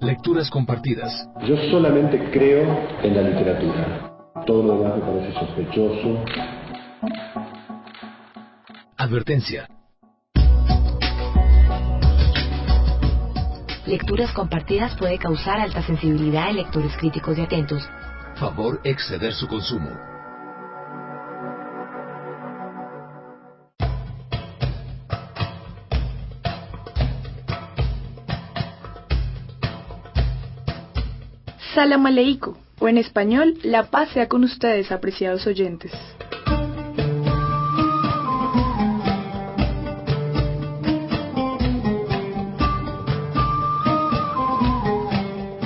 Lecturas compartidas. Yo solamente creo en la literatura. Todo lo demás me parece sospechoso. Advertencia. Lecturas compartidas puede causar alta sensibilidad en lectores críticos y atentos. Favor exceder su consumo. Salam aleikum, o en español, la paz sea con ustedes, apreciados oyentes.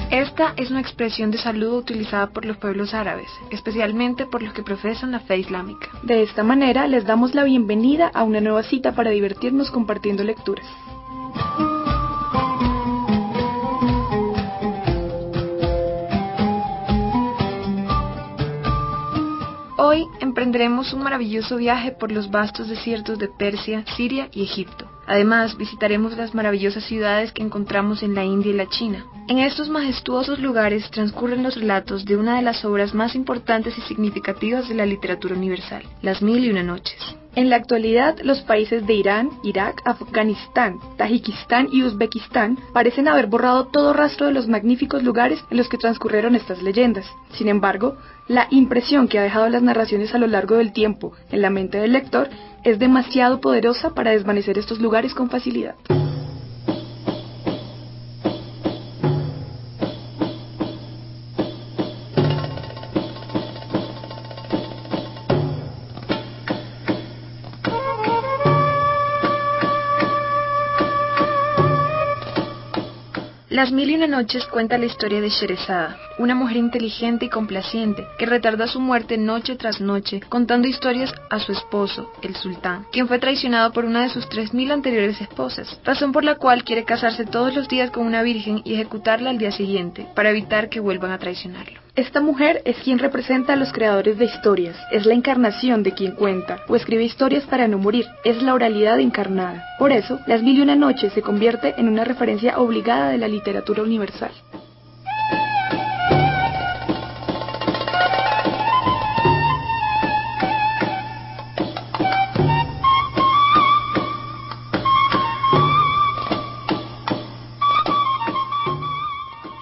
Esta es una expresión de saludo utilizada por los pueblos árabes, especialmente por los que profesan la fe islámica. De esta manera, les damos la bienvenida a una nueva cita para divertirnos compartiendo lecturas. Hoy emprenderemos un maravilloso viaje por los vastos desiertos de Persia, Siria y Egipto. Además, visitaremos las maravillosas ciudades que encontramos en la India y la China. En estos majestuosos lugares transcurren los relatos de una de las obras más importantes y significativas de la literatura universal, Las Mil y Una Noches. En la actualidad, los países de Irán, Irak, Afganistán, Tayikistán y Uzbekistán parecen haber borrado todo rastro de los magníficos lugares en los que transcurrieron estas leyendas. Sin embargo, la impresión que ha dejado las narraciones a lo largo del tiempo en la mente del lector es demasiado poderosa para desvanecer estos lugares con facilidad. Las Mil y Una Noches cuenta la historia de Sherezada, una mujer inteligente y complaciente que retarda su muerte noche tras noche contando historias a su esposo, el sultán, quien fue traicionado por una de sus 3000 anteriores esposas, razón por la cual quiere casarse todos los días con una virgen y ejecutarla al día siguiente, para evitar que vuelvan a traicionarlo. Esta mujer es quien representa a los creadores de historias, es la encarnación de quien cuenta o escribe historias para no morir, es la oralidad encarnada. Por eso, Las Mil y Una Noches se convierte en una referencia obligada de la literatura universal.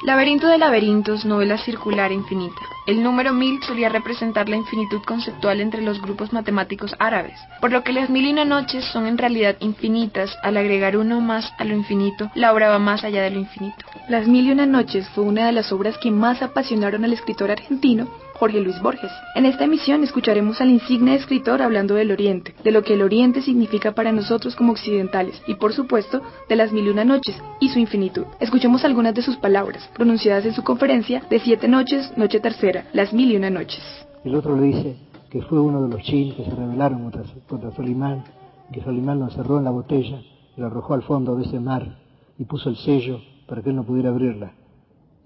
Laberinto de laberintos, novela circular e infinita. El número 1000 solía representar la infinitud conceptual entre los grupos matemáticos árabes, por lo que Las Mil y Una Noches son en realidad infinitas. Al agregar uno más a lo infinito, la obra va más allá de lo infinito. Las Mil y Una Noches fue una de las obras que más apasionaron al escritor argentino Jorge Luis Borges. En esta emisión escucharemos al insigne escritor hablando del Oriente, de lo que el Oriente significa para nosotros como occidentales y, por supuesto, de Las Mil y Una Noches y su infinitud. Escuchemos algunas de sus palabras, pronunciadas en su conferencia de 7 noches, noche tercera, Las Mil y Una Noches. El otro le dice que fue uno de los chin que se rebelaron contra Solimán, que Solimán lo encerró en la botella y lo arrojó al fondo de ese mar y puso el sello para que él no pudiera abrirla.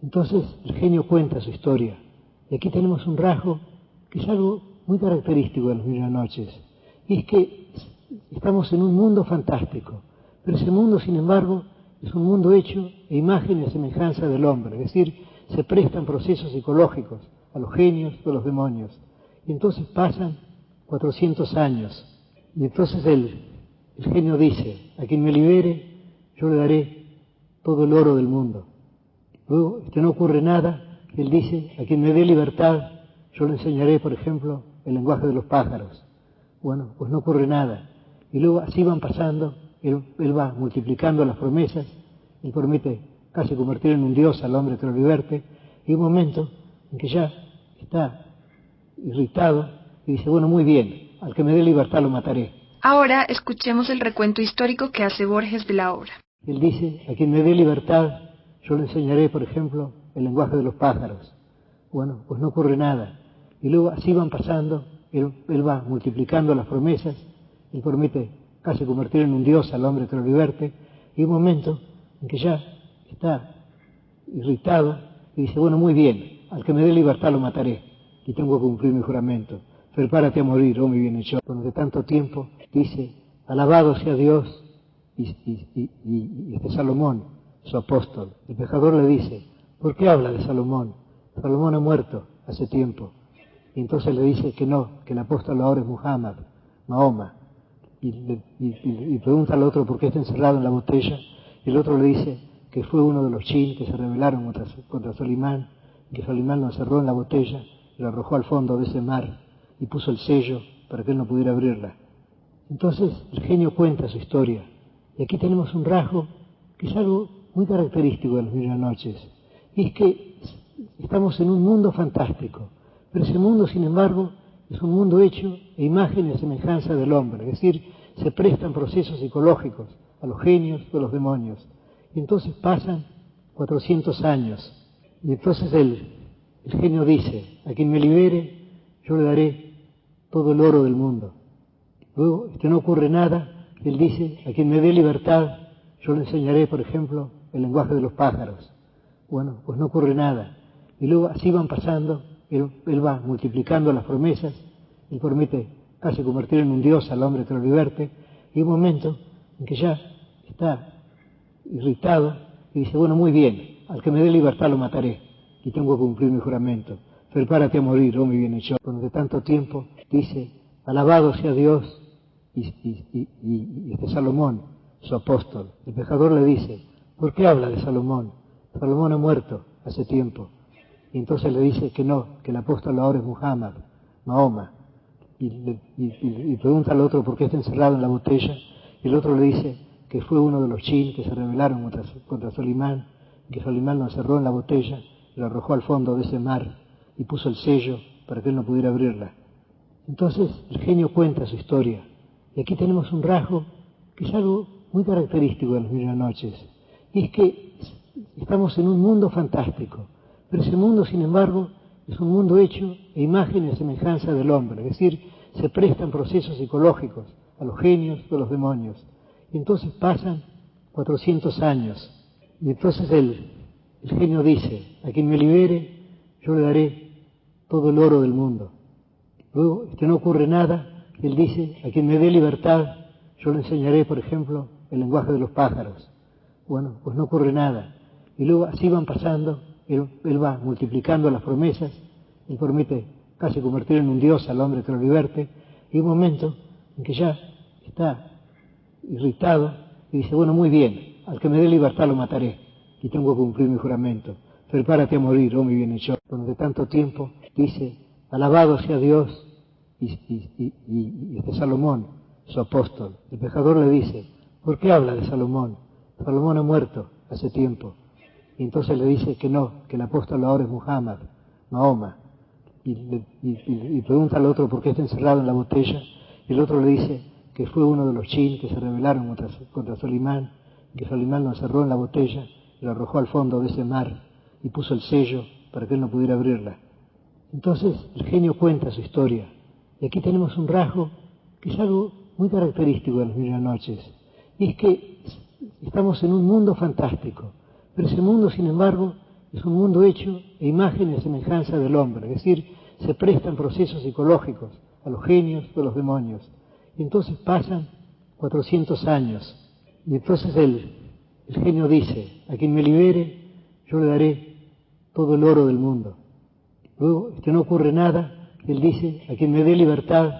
Entonces el genio cuenta su historia. Y aquí tenemos un rasgo que es algo muy característico de Las Mil y Una Noches. Y es que estamos en un mundo fantástico, pero ese mundo, sin embargo, es un mundo hecho e imagen y semejanza del hombre. Es decir, se prestan procesos psicológicos a los genios o a los demonios. Y entonces pasan 400 años. Y entonces el genio dice, a quien me libere, yo le daré todo el oro del mundo. Luego, no ocurre nada. Él dice, a quien me dé libertad, yo le enseñaré, por ejemplo, el lenguaje de los pájaros. Bueno, pues no ocurre nada. Y luego así van pasando, él va multiplicando las promesas, él promete casi convertir en un dios al hombre que lo liberte, y un momento en que ya está irritado y dice, bueno, muy bien, al que me dé libertad lo mataré. Ahora escuchemos el recuento histórico que hace Borges de la obra. Él dice, a quien me dé libertad, yo le enseñaré, por ejemplo, el lenguaje de los pájaros. Bueno, pues no ocurre nada. Y luego así van pasando, él va multiplicando las promesas, él promete casi convertir en un dios al hombre que lo liberte, y un momento en que ya está irritado y dice, bueno, muy bien, al que me dé libertad lo mataré, y tengo que cumplir mi juramento. Prepárate a morir, oh mi bienhechor. Durante tanto tiempo dice, alabado sea Dios, y Salomón su apóstol. El pescador le dice, ¿por qué habla de Salomón? Salomón ha muerto hace tiempo. Y entonces le dice que no, que el apóstol ahora es Muhammad, Mahoma. Y pregunta al otro por qué está encerrado en la botella. Y el otro le dice que fue uno de los jinn que se rebelaron contra Solimán, que Solimán lo encerró en la botella y lo arrojó al fondo de ese mar y puso el sello para que él no pudiera abrirla. Entonces el genio cuenta su historia. Y aquí tenemos un rasgo que es algo muy característico de las mil y una noches. Y es que estamos en un mundo fantástico. Pero ese mundo, sin embargo, es un mundo hecho a imagen y a semejanza del hombre. Es decir, se prestan procesos psicológicos a los genios o a los demonios. Y entonces pasan 400 años. Y entonces el genio dice, a quien me libere, yo le daré todo el oro del mundo. Luego, no ocurre nada. Él dice, a quien me dé libertad, yo le enseñaré, por ejemplo, el lenguaje de los pájaros. Bueno, pues no ocurre nada. Y luego así van pasando, él va multiplicando las promesas, él promete casi convertir en un dios al hombre que lo liberte, y hay un momento en que ya está irritado y dice, bueno, muy bien, al que me dé libertad lo mataré, y tengo que cumplir mi juramento. Prepárate a morir, oh mi bienhechor. Durante tanto tiempo dice, alabado sea Dios y Salomón, su apóstol. El pescador le dice, ¿por qué habla de Salomón? Salomón ha muerto hace tiempo. Y entonces le dice que no, que el apóstol ahora es Muhammad, Mahoma. Y pregunta al otro por qué está encerrado en la botella. Y el otro le dice que fue uno de los jinn que se rebelaron contra Solimán, que Solimán lo encerró en la botella y lo arrojó al fondo de ese mar y puso el sello para que él no pudiera abrirla. Entonces el genio cuenta su historia. Y aquí tenemos un rasgo que es algo muy característico de las mil y una noches. Y es que estamos en un mundo fantástico. Pero ese mundo, sin embargo, es un mundo hecho a imagen y a semejanza del hombre. Es decir, se prestan procesos psicológicos a los genios o a los demonios. Y entonces pasan 400 años. Y entonces el genio dice, a quien me libere, yo le daré todo el oro del mundo. Luego, no ocurre nada. Él dice, a quien me dé libertad, yo le enseñaré, por ejemplo, el lenguaje de los pájaros. Bueno, pues no ocurre nada. Y luego así van pasando, él va multiplicando las promesas, él promete casi convertir en un dios al hombre que lo liberte, y hay un momento en que ya está irritado y dice, bueno, muy bien, al que me dé libertad lo mataré, y tengo que cumplir mi juramento. Prepárate a morir, oh mi bienhechor. Durante tanto tiempo dice, alabado sea Dios y Salomón, su apóstol. El pescador le dice, ¿por qué habla de Salomón? Salomón ha muerto hace tiempo. Y entonces le dice que no, que el apóstol ahora es Muhammad, Mahoma. Y pregunta al otro por qué está encerrado en la botella. Y el otro le dice que fue uno de los jinn que se rebelaron contra Solimán, que Solimán lo encerró en la botella y lo arrojó al fondo de ese mar y puso el sello para que él no pudiera abrirla. Entonces el genio cuenta su historia. Y aquí tenemos un rasgo que es algo muy característico de las mil y una noches. Y es que estamos en un mundo fantástico. Pero ese mundo, sin embargo, es un mundo hecho a imagen y a semejanza del hombre. Es decir, se prestan procesos psicológicos a los genios o a los demonios. Y entonces pasan 400 años. Y entonces el genio dice, a quien me libere, yo le daré todo el oro del mundo. Luego, no ocurre nada. Él dice, a quien me dé libertad,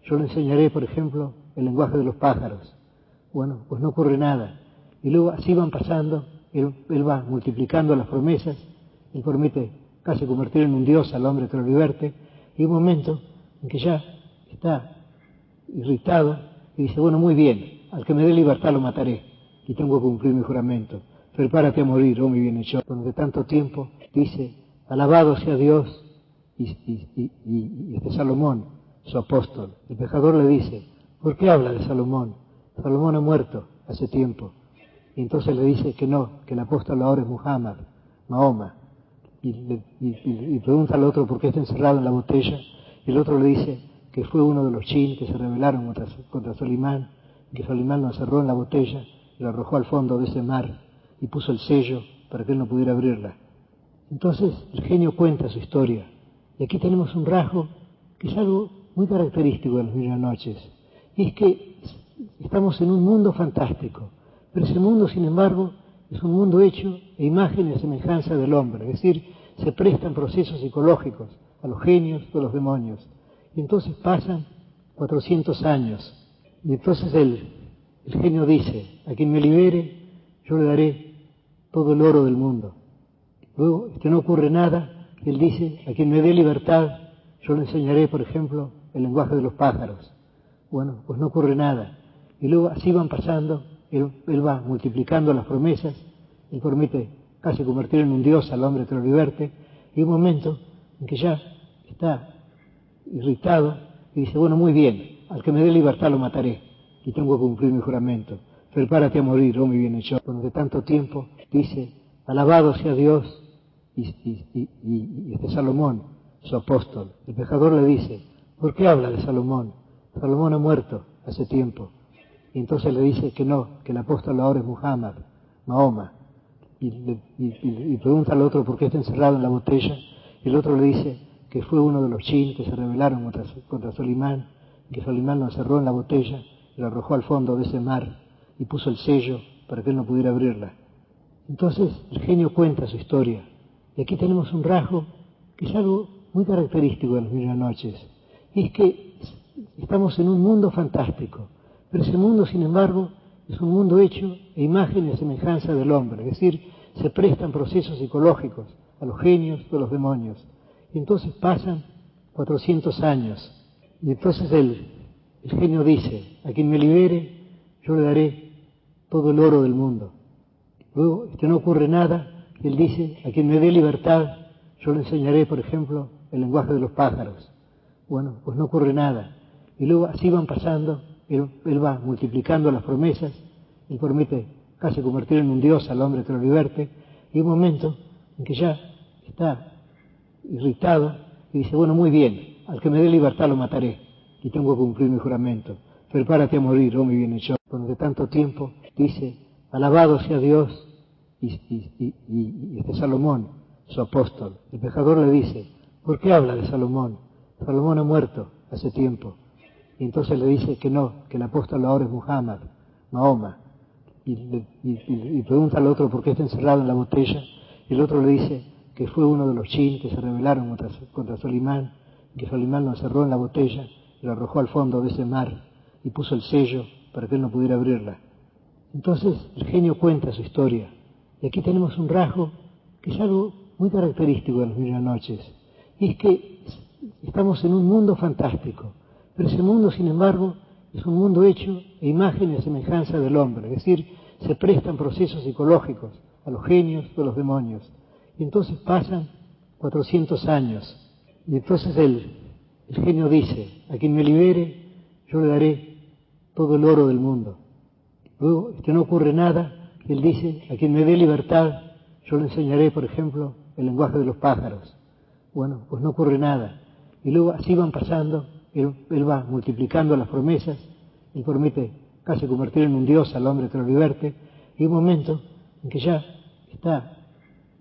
yo le enseñaré, por ejemplo, el lenguaje de los pájaros. Bueno, pues no ocurre nada. Y luego así van pasando, él va multiplicando las promesas, él promete casi convertir en un dios al hombre que lo liberte, y hay un momento en que ya está irritado y dice, bueno, muy bien, al que me dé libertad lo mataré, y tengo que cumplir mi juramento. Prepárate a morir, oh mi bienhechor. Durante tanto tiempo dice, alabado sea Dios y Salomón, su apóstol. El pescador le dice, ¿por qué habla de Salomón? Salomón ha muerto hace tiempo. Y entonces le dice que no, que el apóstol ahora es Muhammad, Mahoma. Y pregunta al otro por qué está encerrado en la botella. Y el otro le dice que fue uno de los jinn que se rebelaron contra Solimán, que Solimán lo encerró en la botella y lo arrojó al fondo de ese mar y puso el sello para que él no pudiera abrirla. Entonces el genio cuenta su historia. Y aquí tenemos un rasgo que es algo muy característico de las mil y una noches. Y es que estamos en un mundo fantástico. Pero ese mundo, sin embargo, es un mundo hecho a imagen y semejanza del hombre, es decir, se prestan procesos psicológicos a los genios o a los demonios. Y entonces pasan 400 años, y entonces el genio dice, a quien me libere, yo le daré todo el oro del mundo. Luego, no ocurre nada, y él dice, a quien me dé libertad, yo le enseñaré, por ejemplo, el lenguaje de los pájaros. Bueno, pues no ocurre nada. Y luego así van pasando, él va multiplicando las promesas, él promete casi convertir en un dios al hombre que lo liberte, y un momento en que ya está irritado y dice, bueno, muy bien, al que me dé libertad lo mataré, y tengo que cumplir mi juramento. Prepárate a morir, oh mi bienhechor. Durante tanto tiempo dice, alabado sea Dios, y Salomón, su apóstol. El pecador le dice, ¿por qué habla de Salomón? Salomón ha muerto hace tiempo. Y entonces le dice que no, que el apóstol ahora es Muhammad, Mahoma. Y pregunta al otro por qué está encerrado en la botella. Y el otro le dice que fue uno de los jinn que se rebelaron contra Solimán, que Solimán lo encerró en la botella y lo arrojó al fondo de ese mar y puso el sello para que él no pudiera abrirla. Entonces el genio cuenta su historia. Y aquí tenemos un rasgo que es algo muy característico de las mil y una noches. Y es que estamos en un mundo fantástico, pero ese mundo, sin embargo, es un mundo hecho a imagen y semejanza del hombre, es decir, se prestan procesos psicológicos a los genios o a los demonios. Y entonces pasan 400 años, y entonces el genio dice, a quien me libere, yo le daré todo el oro del mundo. Luego, no ocurre nada, y él dice, a quien me dé libertad, yo le enseñaré, por ejemplo, el lenguaje de los pájaros. Bueno, pues no ocurre nada. Y luego así van pasando, él va multiplicando las promesas, él promete casi convertir en un dios al hombre que lo liberte, y un momento en que ya está irritado y dice, bueno, muy bien, al que me dé libertad lo mataré, y tengo que cumplir mi juramento. Prepárate a morir, oh mi bienhechor. Durante tanto tiempo dice, alabado sea Dios, y Salomón, su apóstol. El pecador le dice, ¿por qué habla de Salomón? Salomón ha muerto hace tiempo. Y entonces le dice que no, que el apóstol ahora es Muhammad, Mahoma. Y pregunta al otro por qué está encerrado en la botella. Y el otro le dice que fue uno de los jinn que se rebelaron contra Solimán, que Solimán lo encerró en la botella y lo arrojó al fondo de ese mar y puso el sello para que él no pudiera abrirla. Entonces el genio cuenta su historia. Y aquí tenemos un rasgo que es algo muy característico de las mil y una noches. Y es que estamos en un mundo fantástico, pero ese mundo, sin embargo, es un mundo hecho a imagen y semejanza del hombre, es decir, se prestan procesos psicológicos a los genios o a los demonios. Y entonces pasan 400 años, y entonces el genio dice, a quien me libere, yo le daré todo el oro del mundo. Luego, no ocurre nada, y él dice, a quien me dé libertad, yo le enseñaré, por ejemplo, el lenguaje de los pájaros. Bueno, pues no ocurre nada. Y luego así van pasando, él va multiplicando las promesas, él promete casi convertir en un dios al hombre que lo liberte, y un momento en que ya está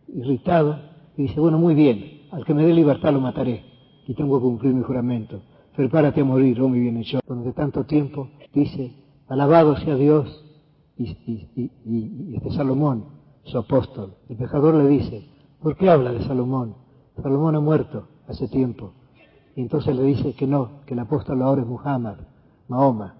irritado y dice, bueno, muy bien, al que me dé libertad lo mataré, y tengo que cumplir mi juramento. Prepárate a morir, oh mi bienhechor. Durante tanto tiempo dice, alabado sea Dios, y Salomón, su apóstol. El pecador le dice, ¿por qué habla de Salomón? Salomón ha muerto hace tiempo. Y entonces le dice que no, que el apóstol ahora es Muhammad, Mahoma.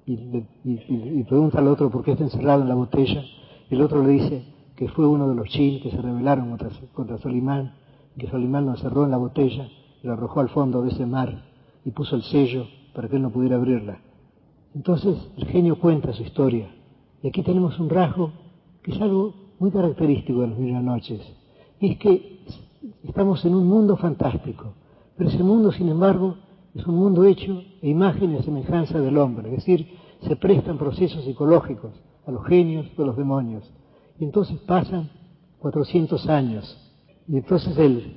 Y pregunta al otro por qué está encerrado en la botella. Y el otro le dice que fue uno de los jinn que se rebelaron contra Solimán, que Solimán lo encerró en la botella y lo arrojó al fondo de ese mar y puso el sello para que él no pudiera abrirla. Entonces el genio cuenta su historia. Y aquí tenemos un rasgo que es algo muy característico de las mil y una noches. Y es que estamos en un mundo fantástico, pero ese mundo, sin embargo, es un mundo hecho a imagen y semejanza del hombre, es decir, se prestan procesos psicológicos a los genios o a los demonios. Y entonces pasan 400 años, y entonces el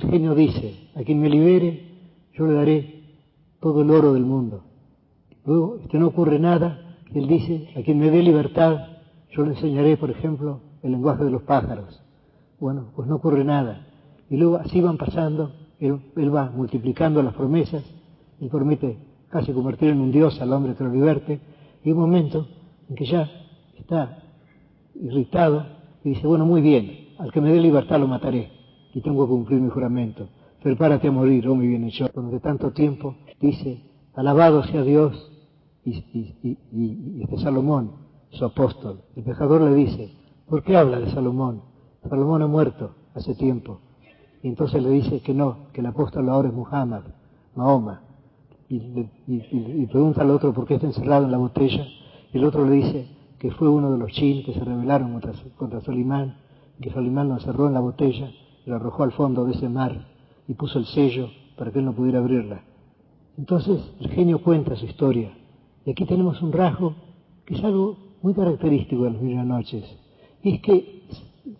genio dice, a quien me libere, yo le daré todo el oro del mundo. Luego, no ocurre nada, y él dice, a quien me dé libertad, yo le enseñaré, por ejemplo, el lenguaje de los pájaros. Bueno, pues no ocurre nada. Y luego así van pasando, él va multiplicando las promesas, él promete casi convertir en un dios al hombre que lo liberte, y un momento en que ya está irritado y dice, bueno, muy bien, al que me dé libertad lo mataré y tengo que cumplir mi juramento. Prepárate a morir, oh mi bienhechor. Durante tanto tiempo dice, alabado sea Dios y Salomón, su apóstol. El pecador le dice, ¿por qué habla de Salomón? Salomón ha muerto hace tiempo. Y entonces le dice que no, que el apóstol ahora es Muhammad, Mahoma. Y pregunta al otro por qué está encerrado en la botella. Y el otro le dice que fue uno de los jinn que se rebelaron contra Solimán, que Solimán lo encerró en la botella y lo arrojó al fondo de ese mar y puso el sello para que él no pudiera abrirla. Entonces el genio cuenta su historia. Y aquí tenemos un rasgo que es algo muy característico de las Mil y una Noches. Y es que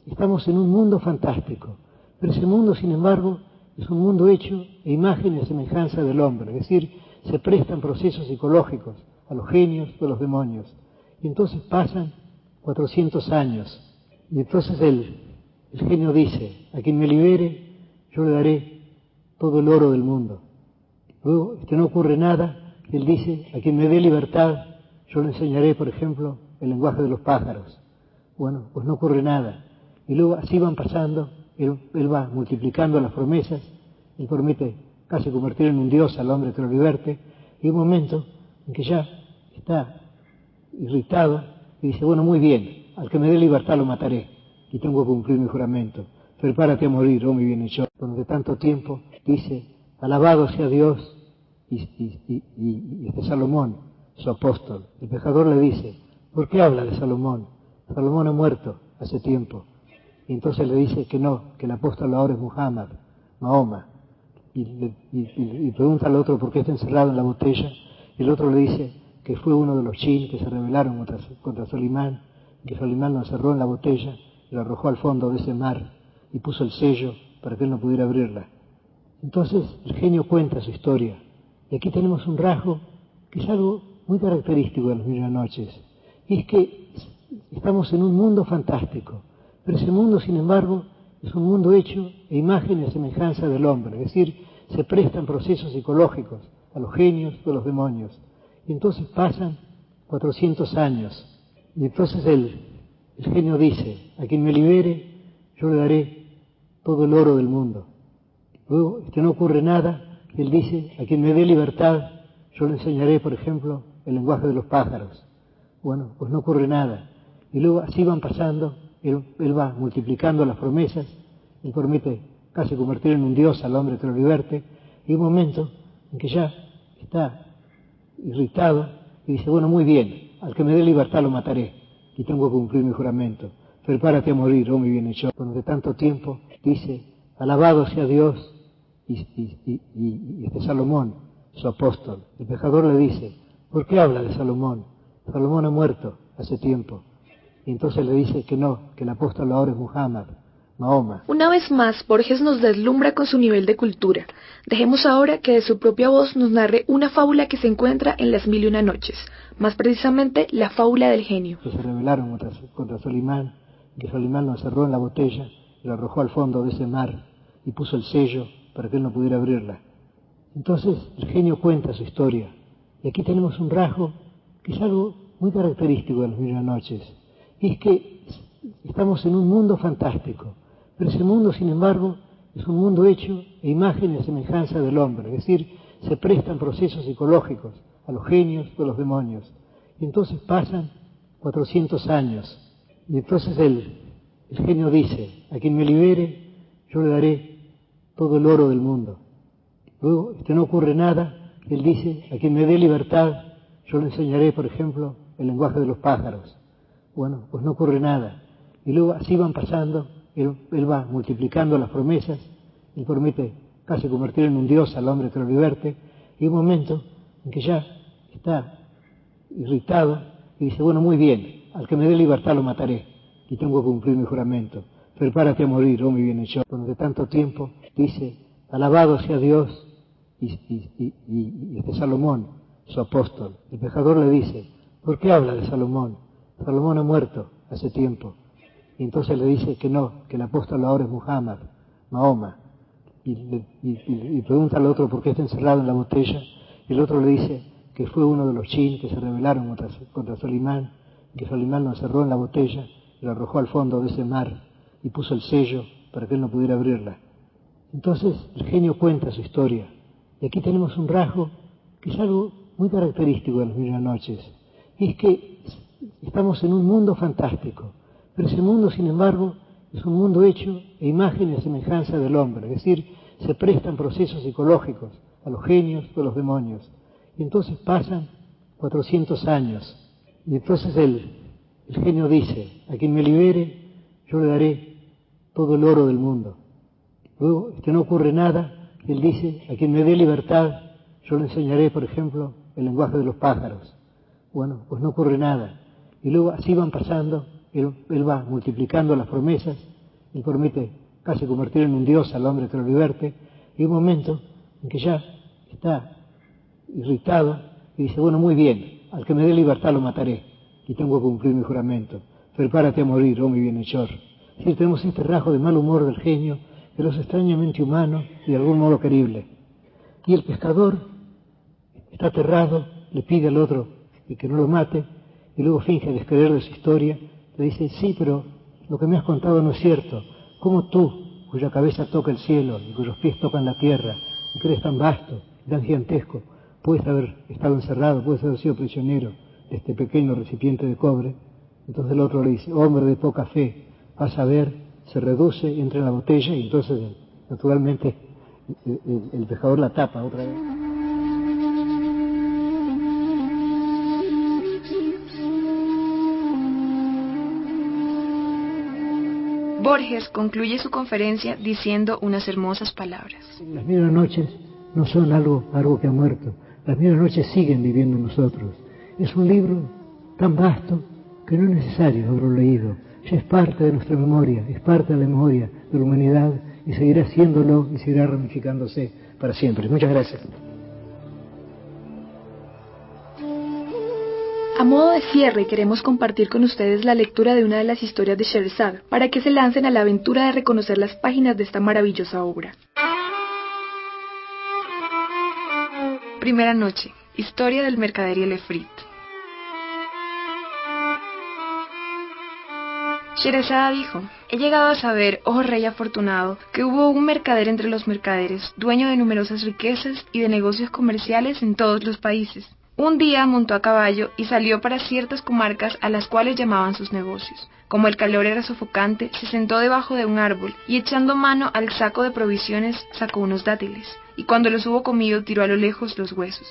estamos en un mundo fantástico, pero ese mundo, sin embargo, es un mundo hecho a imagen y a semejanza del hombre, es decir, se prestan procesos psicológicos a los genios o a los demonios. Y entonces pasan 400 años, y entonces el genio dice, a quien me libere, yo le daré todo el oro del mundo. Luego, no ocurre nada, él dice, a quien me dé libertad, yo le enseñaré, por ejemplo, el lenguaje de los pájaros. Bueno, pues no ocurre nada. Y luego así van pasando, él va multiplicando las promesas, él promete casi convertir en un dios al hombre que lo liberte, y hay un momento en que ya está irritado y dice, bueno, muy bien, al que me dé libertad lo mataré y tengo que cumplir mi juramento. Prepárate a morir, oh mi bienhechor. Durante tanto tiempo dice, alabado sea Dios y Salomón, su apóstol. El pecador le dice, ¿por qué habla de Salomón? Salomón ha muerto hace tiempo. Y entonces le dice que no, que el apóstol ahora es Muhammad, Mahoma. Y pregunta al otro por qué está encerrado en la botella. Y el otro le dice que fue uno de los jinn que se rebelaron contra Solimán, que Solimán lo encerró en la botella y lo arrojó al fondo de ese mar y puso el sello para que él no pudiera abrirla. Entonces el genio cuenta su historia. Y aquí tenemos un rasgo que es algo muy característico de las Mil y una Noches. Y es que estamos en un mundo fantástico, pero ese mundo, sin embargo, es un mundo hecho a imagen y a semejanza del hombre, es decir, se prestan procesos psicológicos a los genios o a los demonios. Y entonces pasan 400 años, y entonces el genio dice, a quien me libere, yo le daré todo el oro del mundo. Luego, no ocurre nada, él dice, a quien me dé libertad, yo le enseñaré, por ejemplo, el lenguaje de los pájaros. Bueno, pues no ocurre nada. Y luego así van pasando, él va multiplicando las promesas, él promete casi convertir en un dios al hombre que lo liberte, y hay un momento en que ya está irritado y dice, bueno, muy bien, al que me dé libertad lo mataré y tengo que cumplir mi juramento. Prepárate a morir, oh mi bienhechor. Durante tanto tiempo dice, alabado sea Dios y Salomón, su apóstol. El pecador le dice, ¿por qué habla de Salomón? Salomón ha muerto hace tiempo. Y entonces le dice que no, que el apóstol ahora es Muhammad, Mahoma. Una vez más, Borges nos deslumbra con su nivel de cultura. Dejemos ahora que de su propia voz nos narre una fábula que se encuentra en las Mil y una Noches, más precisamente la fábula del genio. Que se rebelaron contra Solimán, que Solimán lo encerró en la botella y lo arrojó al fondo de ese mar y puso el sello para que él no pudiera abrirla. Entonces el genio cuenta su historia. Y aquí tenemos un rasgo que es algo muy característico de las Mil y una Noches. Y es que estamos en un mundo fantástico, pero ese mundo, sin embargo, es un mundo hecho a imagen y a semejanza del hombre, es decir, se prestan procesos psicológicos a los genios o a los demonios. Y entonces pasan 400 años, y entonces el genio dice, a quien me libere, yo le daré todo el oro del mundo. Luego, no ocurre nada, él dice, a quien me dé libertad, yo le enseñaré, por ejemplo, el lenguaje de los pájaros. Bueno, pues no ocurre nada. Y luego así van pasando, él va multiplicando las promesas, él promete casi convertir en un dios al hombre que lo liberte, y hay un momento en que ya está irritado y dice, bueno, muy bien, al que me dé libertad lo mataré y tengo que cumplir mi juramento. Prepárate a morir, oh mi bienhechor. Durante tanto tiempo dice, alabado sea Dios y Salomón, su apóstol. El pecador le dice, ¿por qué habla de Salomón? Salomón ha muerto hace tiempo. Y entonces le dice que no, que el apóstol ahora es Muhammad, Mahoma. Y pregunta al otro por qué está encerrado en la botella. Y el otro le dice que fue uno de los jinn que se rebelaron contra Solimán, que Solimán lo encerró en la botella y la arrojó al fondo de ese mar y puso el sello para que él no pudiera abrirla. Entonces el genio cuenta su historia, y aquí tenemos un rasgo que es algo muy característico de las Mil y una Noches, y es que estamos en un mundo fantástico, pero ese mundo, sin embargo, es un mundo hecho e imagen y semejanza del hombre, es decir, se prestan procesos psicológicos a los genios o a los demonios, y entonces pasan 400 años, y entonces el genio dice: a quien me libere, yo le daré todo el oro del mundo. Luego, no ocurre nada, y él dice: a quien me dé libertad, yo le enseñaré, por ejemplo, el lenguaje de los pájaros. Bueno, pues no ocurre nada. Y luego así van pasando, él va multiplicando las promesas, él promete casi convertir en un dios al hombre que lo liberte, y un momento en que ya está irritado y dice: bueno, muy bien, al que me dé libertad lo mataré, y tengo que cumplir mi juramento. Prepárate a morir, oh mi bienhechor. Es decir, tenemos este rasgo de mal humor del genio, que es extrañamente humano y de algún modo querible. Y el pescador está aterrado, le pide al otro que no lo mate, y luego finge descreer de su historia, le dice: sí, pero lo que me has contado no es cierto. ¿Cómo tú, cuya cabeza toca el cielo y cuyos pies tocan la tierra, y que eres tan vasto y tan gigantesco, puedes haber estado encerrado, puedes haber sido prisionero de este pequeño recipiente de cobre? Entonces el otro le dice: hombre de poca fe, vas a ver, se reduce, entra en la botella, y entonces naturalmente el pescador la tapa otra vez. Borges concluye su conferencia diciendo unas hermosas palabras. Las Mil y una Noches no son algo que ha muerto. Las Mil y una Noches siguen viviendo en nosotros. Es un libro tan vasto que no es necesario haberlo leído. Ya es parte de nuestra memoria, es parte de la memoria de la humanidad, y seguirá siéndolo y seguirá ramificándose para siempre. Muchas gracias. A modo de cierre, queremos compartir con ustedes la lectura de una de las historias de Scheherazade, para que se lancen a la aventura de reconocer las páginas de esta maravillosa obra. Primera noche. Historia del mercader y el efrit. Scheherazade dijo: he llegado a saber, oh rey afortunado, que hubo un mercader entre los mercaderes, dueño de numerosas riquezas y de negocios comerciales en todos los países. Un día montó a caballo y salió para ciertas comarcas a las cuales llamaban sus negocios. Como el calor era sofocante, se sentó debajo de un árbol y, echando mano al saco de provisiones, sacó unos dátiles, y cuando los hubo comido tiró a lo lejos los huesos.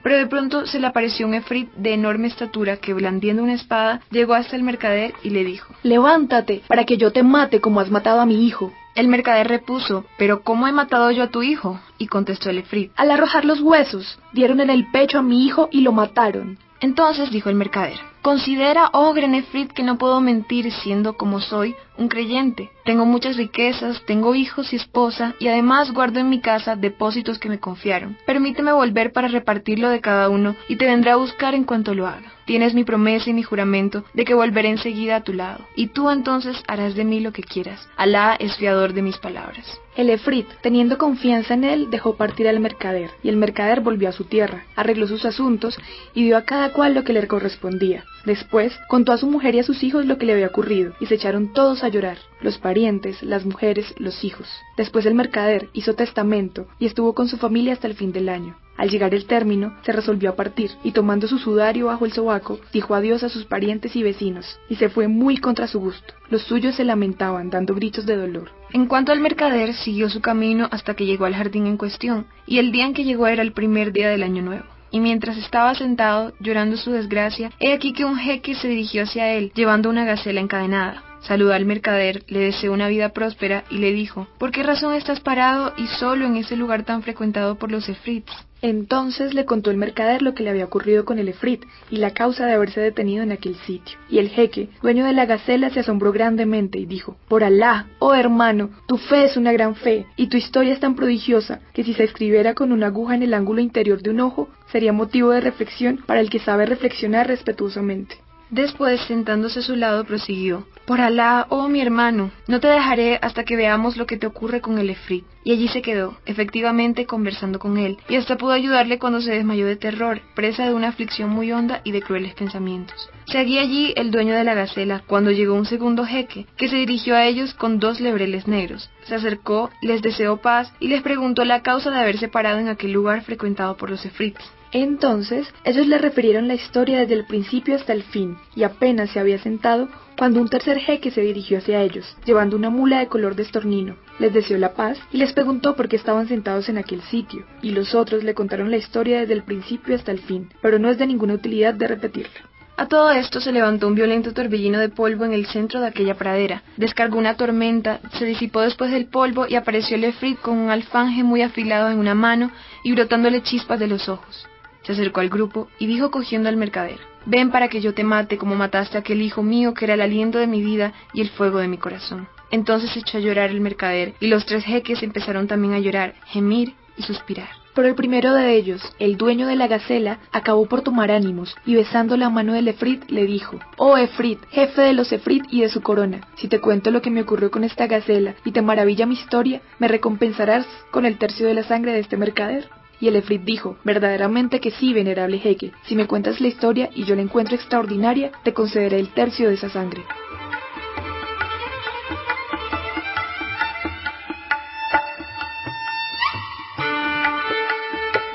Pero de pronto se le apareció un efrit de enorme estatura que, blandiendo una espada, llegó hasta el mercader y le dijo: levántate, para que yo te mate como has matado a mi hijo. El mercader repuso: ¿pero cómo he matado yo a tu hijo? Y contestó el efrit: al arrojar los huesos, dieron en el pecho a mi hijo y lo mataron. Entonces dijo el mercader: considera, oh gran efrit, que no puedo mentir siendo, como soy, un creyente. Tengo muchas riquezas, tengo hijos y esposa, y además guardo en mi casa depósitos que me confiaron. Permíteme volver para repartirlo de cada uno, y te vendré a buscar en cuanto lo haga. Tienes mi promesa y mi juramento de que volveré enseguida a tu lado, y tú entonces harás de mí lo que quieras. Alá es fiador de mis palabras. El efrit, teniendo confianza en él, dejó partir al mercader, y el mercader volvió a su tierra, arregló sus asuntos y dio a cada cual lo que le correspondía. Después contó a su mujer y a sus hijos lo que le había ocurrido, y se echaron todos a llorar, los parientes, las mujeres, los hijos. Después el mercader hizo testamento y estuvo con su familia hasta el fin del año. Al llegar el término, se resolvió a partir, y tomando su sudario bajo el sobaco, dijo adiós a sus parientes y vecinos, y se fue muy contra su gusto. Los suyos se lamentaban, dando gritos de dolor. En cuanto al mercader, siguió su camino hasta que llegó al jardín en cuestión, y el día en que llegó era el primer día del año nuevo. Y mientras estaba sentado, llorando su desgracia, he aquí que un jeque se dirigió hacia él, llevando una gacela encadenada. Saludó al mercader, le deseó una vida próspera y le dijo: ¿por qué razón estás parado y solo en ese lugar tan frecuentado por los efrits? Entonces le contó el mercader lo que le había ocurrido con el efrit y la causa de haberse detenido en aquel sitio. Y el jeque, dueño de la gacela, se asombró grandemente y dijo: por Alá, oh hermano, tu fe es una gran fe, y tu historia es tan prodigiosa que si se escribiera con una aguja en el ángulo interior de un ojo, sería motivo de reflexión para el que sabe reflexionar respetuosamente. Después, sentándose a su lado, prosiguió: «Por Alá, oh mi hermano, no te dejaré hasta que veamos lo que te ocurre con el efrit». Y allí se quedó, efectivamente conversando con él, y hasta pudo ayudarle cuando se desmayó de terror, presa de una aflicción muy honda y de crueles pensamientos. Seguía allí el dueño de la gacela, cuando llegó un segundo jeque, que se dirigió a ellos con 2 lebreles negros. Se acercó, les deseó paz y les preguntó la causa de haberse parado en aquel lugar frecuentado por los efrits. Entonces ellos le refirieron la historia desde el principio hasta el fin, y apenas se había sentado cuando un tercer jeque se dirigió hacia ellos, llevando una mula de color de estornino. Les deseó la paz y les preguntó por qué estaban sentados en aquel sitio, y los otros le contaron la historia desde el principio hasta el fin, pero no es de ninguna utilidad de repetirla. A todo esto se levantó un violento torbellino de polvo en el centro de aquella pradera, descargó una tormenta, se disipó después del polvo y apareció el efrit con un alfanje muy afilado en una mano y brotándole chispas de los ojos. Se acercó al grupo y dijo cogiendo al mercader: «Ven para que yo te mate como mataste a aquel hijo mío que era el aliento de mi vida y el fuego de mi corazón». Entonces se echó a llorar el mercader y los 3 jeques empezaron también a llorar, gemir y suspirar. Pero el primero de ellos, el dueño de la gacela, acabó por tomar ánimos y besando la mano del efrit le dijo: «Oh efrit, jefe de los efrit y de su corona, si te cuento lo que me ocurrió con esta gacela y te maravilla mi historia, ¿me recompensarás con el tercio de la sangre de este mercader?». Y el efrit dijo: «Verdaderamente que sí, venerable jeque, si me cuentas la historia y yo la encuentro extraordinaria, te concederé el tercio de esa sangre».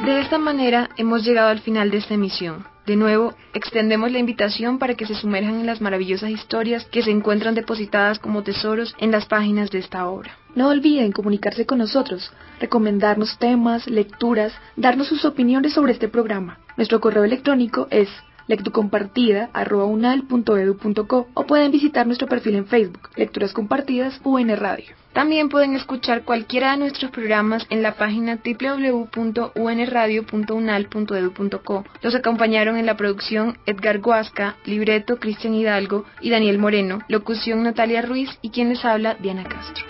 De esta manera hemos llegado al final de esta emisión. De nuevo, extendemos la invitación para que se sumerjan en las maravillosas historias que se encuentran depositadas como tesoros en las páginas de esta obra. No olviden comunicarse con nosotros, recomendarnos temas, lecturas, darnos sus opiniones sobre este programa. Nuestro correo electrónico es lectucompartida@unal.edu.co o pueden visitar nuestro perfil en Facebook, Lecturas Compartidas UN Radio. También pueden escuchar cualquiera de nuestros programas en la página www.unradio.unal.edu.co. Los acompañaron en la producción Edgar Guasca, libreto Cristian Hidalgo y Daniel Moreno, locución Natalia Ruiz y quien les habla Diana Castro.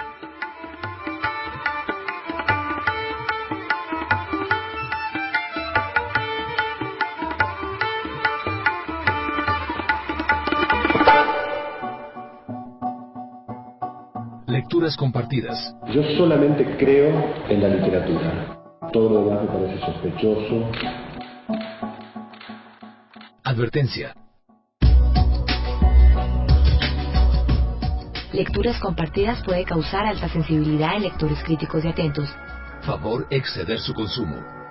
Lecturas compartidas. Yo solamente creo en la literatura. Todo lo demás me parece sospechoso. Advertencia. Lecturas compartidas puede causar alta sensibilidad en lectores críticos y atentos. Favor exceder su consumo.